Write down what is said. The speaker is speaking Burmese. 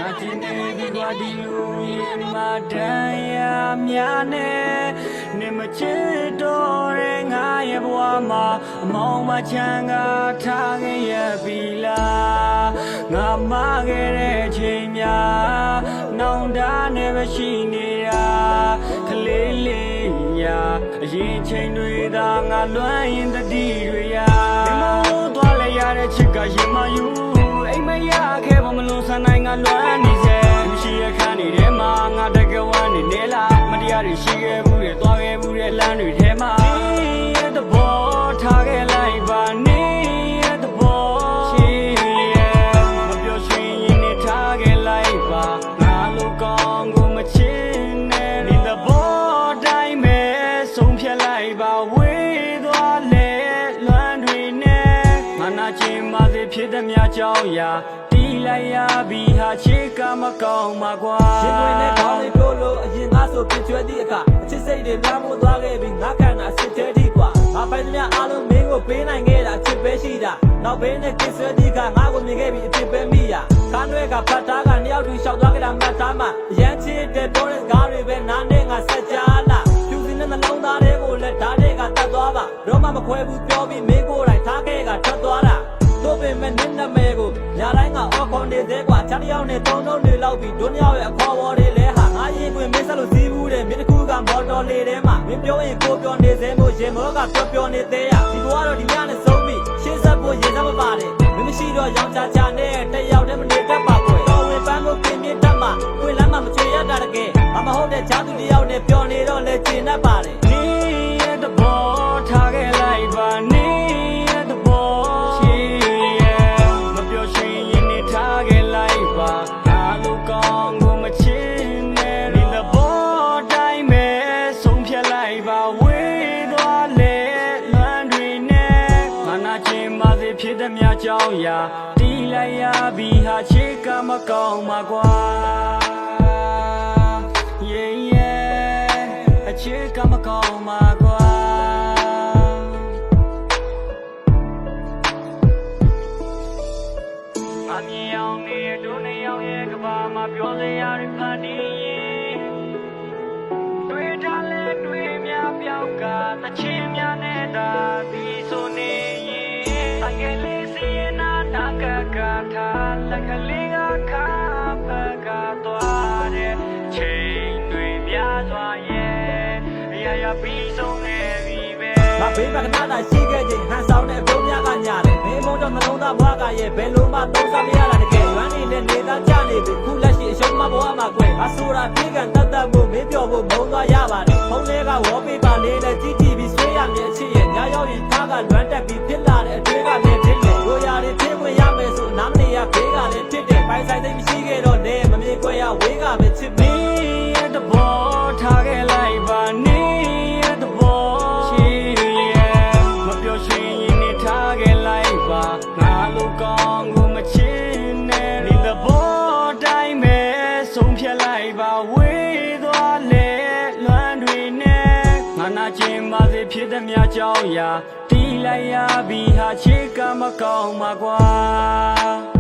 Kachine di luye madaya miane ne mache dore ngaye bwama among machanga thage ya bila ngama gere chimya naunda ne ba shi ne ya khalele ya ayin chain dwe da nga lwan yin tati dwe ya mo twa le ya de chit ka yin ma yuအိမ်မရခဲ့ဘမလို့ဆန်းနိုင်ငါလွမ်းနေစေမရှိရခန်းနေထဲမှာငါတကဝမ်းနေနေလားမတရားတွေရှိခဲ့ဘူးတဲ့သွားခဲ့ဘူးတဲ့လမ်းတွေထဲမှာတဘောထားခဲ့လိုက်ပါနေတဘောရှိရဲ့မပြောရွှင်ရင်နေထားခဲ့လိုက်ပါငါလိုကောင်းကိုမချင်နဲ့ဒီတဘောတိုင်းမဲ့ဆုံးဖြတ်လိုက်ပါဝေးသွားလေလွမ်းတွေနဲ့ငါနာချင်မစေဖြစ်တဲ့မြကြောင်းရာတီးလိုက်ရပြီဟာချစ်ကမကောင်းမှာကွာရှင်တွင်နဲ့ခေါင်းလေးပြို့လို့အရင်ငါဆိုပြည့်ကျွဲသည့်အခါအချစ်စိတ်တွေများမို့သွားခဲ့ပြီးငါခန္ဓာစစ်သေးသည်ကွာငါပိုင်သမျှအားလုံးမင်းကိုပေးနိုင်ခဲ့တာအချစ်ပဲရှိတာနောက်ဘေးနဲ့ကိစ္စသည့်အခါငါကိုမြင်ခဲ့ပြီးအချစ်ပဲမိရခါနွဲကဖတ်သားကနှစ်ယောက်တူလျှောက်သွားခဲ့တာမှတ်သားမှအရန်ချစ်တဲ့ပြောတဲ့စကားတွေပဲနားနဲ့ငါဆက်ကြလားဖြူစင်တဲ့နှလုံးသားတွေကိုလည်းဓာတ်တွေကတတ်သွားပါတော့မှမခွဲဘူးပြောပြီးမင်းကိုယ်တိုင်ထားခဲ့ကထွက်သွားတာတို့ပင်မဲ့နင်းနမဲကိုညာတိုင်းကအော်ခွန်နေသေးကွာချားတယောက်နဲ့သုံးလုံးနေလောက်ပြီးဒုညောက်ရဲ့အခေါ်ဝေါ်တွေလဲဟာငါရင်တွင်မင်းဆက်လို့စီးဘူးတဲ့မြစ်တစ်ခုကမော်တော်လေးထဲမှာမင်းပြောရင်ကိုပြောနေစေမို့ရင်မောကပြောနေသေးရဒီဘွားတော့ဒီညနဲ့ဆုံးပြီရှေ့ဆက်ဖို့ရင်စားမပါတယ်မင်းမရှိတော့ရောင်ချာချာနဲ့တယောက်တည်းမနေတတ်ပါကွယ်တော်ဝင်ပန်းကိုပြင်းပြတတ်မှာဝင်လမ်းမှာမချွေရတာတကယ်မဟုတ်တဲ့ချားသူတယောက်နဲ့ပြောနေတော့လဲကျင်တတ်ပါတယ်နေတဘောထားခဲ့လိုက်ပါနေတဘောရှိမပြောရွှင်ရင်နေထားခဲ့လိုက်ပါငါလိုကောင်းကိုမချင်နဲ့ဒီတဘောတိုင်းမဲ့ဆုံးဖြတ်လိုက်ပါဝေးသွားလေလွမ်းတွေနဲ့ငါနာချင်မစေဖြစ်တဲ့မြကြောင်းရာတီးလိုက်ရပြီဟာချစ်ကမကောင်းမှာကွာအချစ်ကမကောင်းမှာကွာအမြင်အောင်နေတို့နေအောင်ရဲ့ကဘာမှာပြောစရာတွေဖန်တီးရင်တွေ့ထားလဲတွေ့များပြောင်းကတချင်းများနဲ့တာဒီဆိုနေရင်အငယ်လေးစီနာတာကကထားလက်ကလေးကခါဖကသွားတဲ့ချိန်တွေများစွာရပြီးဆုံးနေပြီပဲငါဘေးမှာခဏတာရှိခဲ့ချိန်ဟန်ဆောင်တဲ့အပြုံးများကညာတယ်မင်းမုံတော့နှလုံးသားဘွားကရဲ့ဘယ်လိုမှသုံးစားမရတာတကယ်လွမ်းနေတဲ့နေသားကြနေပြီခုလက်ရှိအရှုံးမဘွားမှာကွယ်ငါဆိုတာပြေးကန်တတ်တတ်ဖို့မင်းပြောဖို့မုံသွားရပါတယ်ဖုန်းလေးကဝေါ်ပေပါလေးနဲ့ကြည့်ကြည့်ပြီးဆွေးရမယ်အချစ်ရဲ့ညာရောက်ရင်သားကလွမ်းတက်ပြီးဖြစ်လာတဲ့အတွေ့ကလည်းဖြစ်တယ်ရိုးရာတွေဖြစ်ဝင်ရမယ်ဆိုနားမနေရဘေးကလည်းဖြစ်တယ်ပိုင်ဆိုင်သိမရှိခဲ့တော့လေမမြင်ခွဲရဝေးကပဲချစ်ပြီးတဘောထားခဲ့လိုက်ပါနေတဘောရှိရဲ့မပြောရွှင်ရင်နေထားခဲ့လိုက်ပါငါလိုကောင်းကိုမချင်နဲ့ဒီတဘောတိုင်းမဲ့ဆုံးဖြတ်လိုက်ပါဝေးသွားလေလွမ်းတွေနဲ့ငါနာချင်ပါစေဖြစ်တဲ့မြကြောင်းရာတီးလိုက်ရပြီဟာချစ်ကမကောင်းမှာကွာ